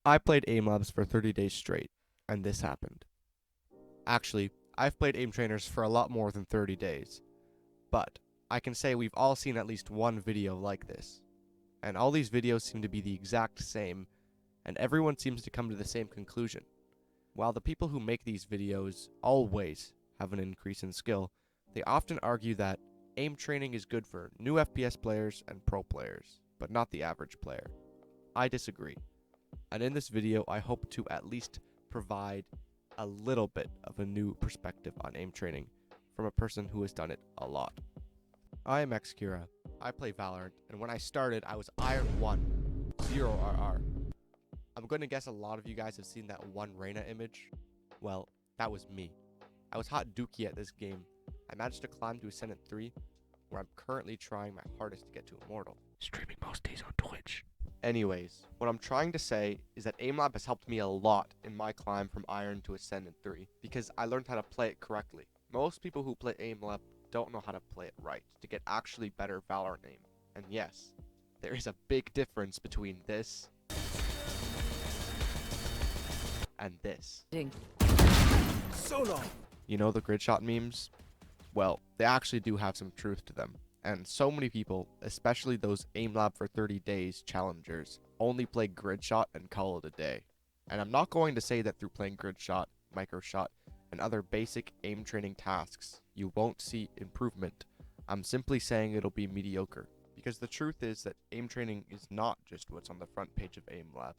I played aim labs for 30 days straight, and this happened. Actually, I've played aim trainers for a lot more than 30 days, but I can say we've all seen at least one video like this. And all these videos seem to be the exact same, and everyone seems to come to the same conclusion. While the people who make these videos always have an increase in skill, they often argue that aim training is good for new FPS players and pro players, but not the average player. I disagree. And in this video, I hope to at least provide a little bit of a new perspective on aim training from a person who has done it a lot. I am Xkira. I play Valorant, and when I started, I was Iron 1, 0 RR. I'm going to guess a lot of you guys have seen that one Reyna image. Well, that was me. I was hot dookie at this game. I managed to climb to Ascendant 3, where I'm currently trying my hardest to get to Immortal. Streaming most days on Twitch. Anyways, what I'm trying to say is that AimLab has helped me a lot in my climb from Iron to Ascendant 3, because I learned how to play it correctly. Most people who play AimLab don't know how to play it right to get actually better Valorant aim. And yes, there is a big difference between this and this. So long. You know the grid shot memes? Well, they actually do have some truth to them. And so many people, especially those AimLab for 30 days challengers, only play grid shot and call it a day. And I'm not going to say that through playing grid shot, micro shot, and other basic aim training tasks, you won't see improvement. I'm simply saying it'll be mediocre. Because the truth is that aim training is not just what's on the front page of AimLab.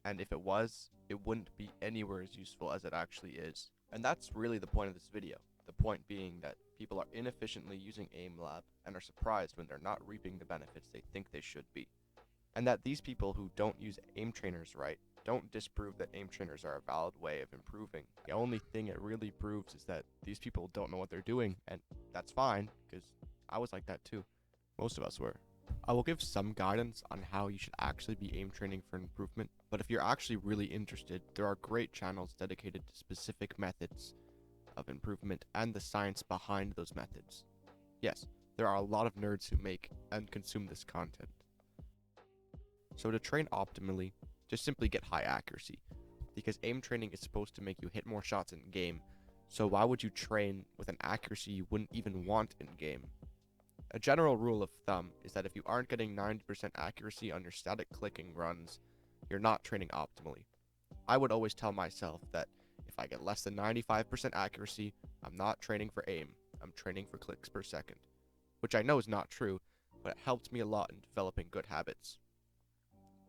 And if it was, it wouldn't be anywhere as useful as it actually is. And that's really the point of this video. The point being that people are inefficiently using AimLab and are surprised when they're not reaping the benefits they think they should be. And that these people who don't use aim trainers right don't disprove that aim trainers are a valid way of improving. The only thing it really proves is that these people don't know what they're doing, and that's fine, because I was like that too. Most of us were. I will give some guidance on how you should actually be aim training for improvement, but if you're actually really interested, there are great channels dedicated to specific methods of improvement and the science behind those methods. Yes, there are a lot of nerds who make and consume this content. So to train optimally, just simply get high accuracy, because aim training is supposed to make you hit more shots in game, so why would you train with an accuracy you wouldn't even want in game? A general rule of thumb is that if you aren't getting 90% accuracy on your static clicking runs, you're not training optimally. I would always tell myself that if I get less than 95% accuracy, I'm not training for aim, I'm training for clicks per second. Which I know is not true, but it helped me a lot in developing good habits.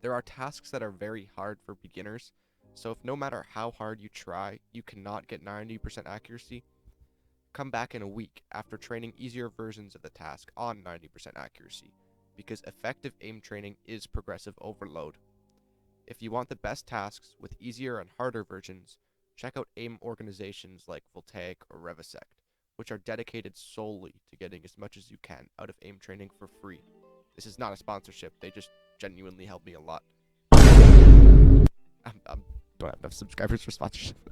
There are tasks that are very hard for beginners, so if no matter how hard you try, you cannot get 90% accuracy, come back in a week after training easier versions of the task on 90% accuracy, because effective aim training is progressive overload. If you want the best tasks with easier and harder versions, check out aim organizations like Voltaic or Revisect, which are dedicated solely to getting as much as you can out of aim training for free. This is not a sponsorship, they just genuinely help me a lot. I don't have enough subscribers for sponsorship.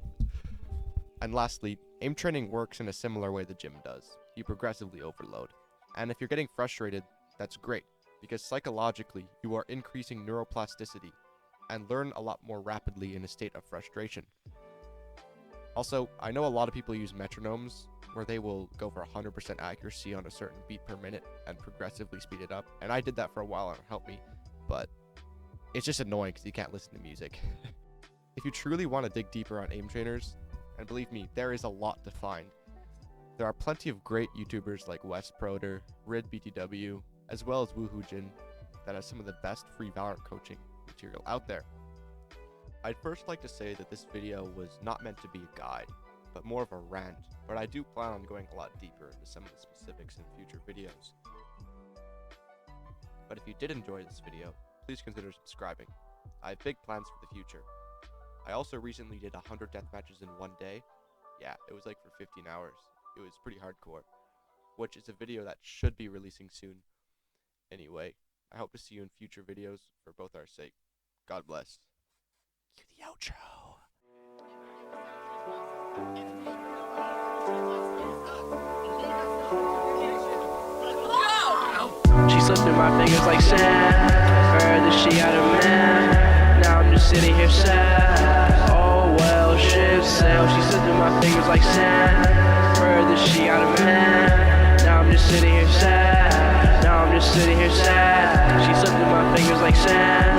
And lastly, aim training works in a similar way the gym does. You progressively overload. And if you're getting frustrated, that's great, because psychologically, you are increasing neuroplasticity and learn a lot more rapidly in a state of frustration. Also, I know a lot of people use metronomes, where they will go for 100% accuracy on a certain beat per minute and progressively speed it up, and I did that for a while and it helped me, but it's just annoying because you can't listen to music. If you truly want to dig deeper on aim trainers, and believe me, there is a lot to find, there are plenty of great YouTubers like WestProder, RidBTW, as well as Woohoojin that have some of the best free Valorant coaching material out there. I'd first like to say that this video was not meant to be a guide, but more of a rant, but I do plan on going a lot deeper into some of the specifics in future videos. But if you did enjoy this video, please consider subscribing. I have big plans for the future. I also recently did 100 death matches in one day. Yeah, it was like for 15 hours. It was pretty hardcore, which is a video that should be releasing soon. Anyway, I hope to see you in future videos for both our sake. God bless. Cue the outro. She slipped through my fingers like sand. Heard that she had a man. Now I'm just sitting here sad. Oh well, ship sail. She slipped through my fingers like sand. Heard that she got a man. Now I'm just sitting here sad. Now I'm just sitting here sad. She slipped through my fingers like sand.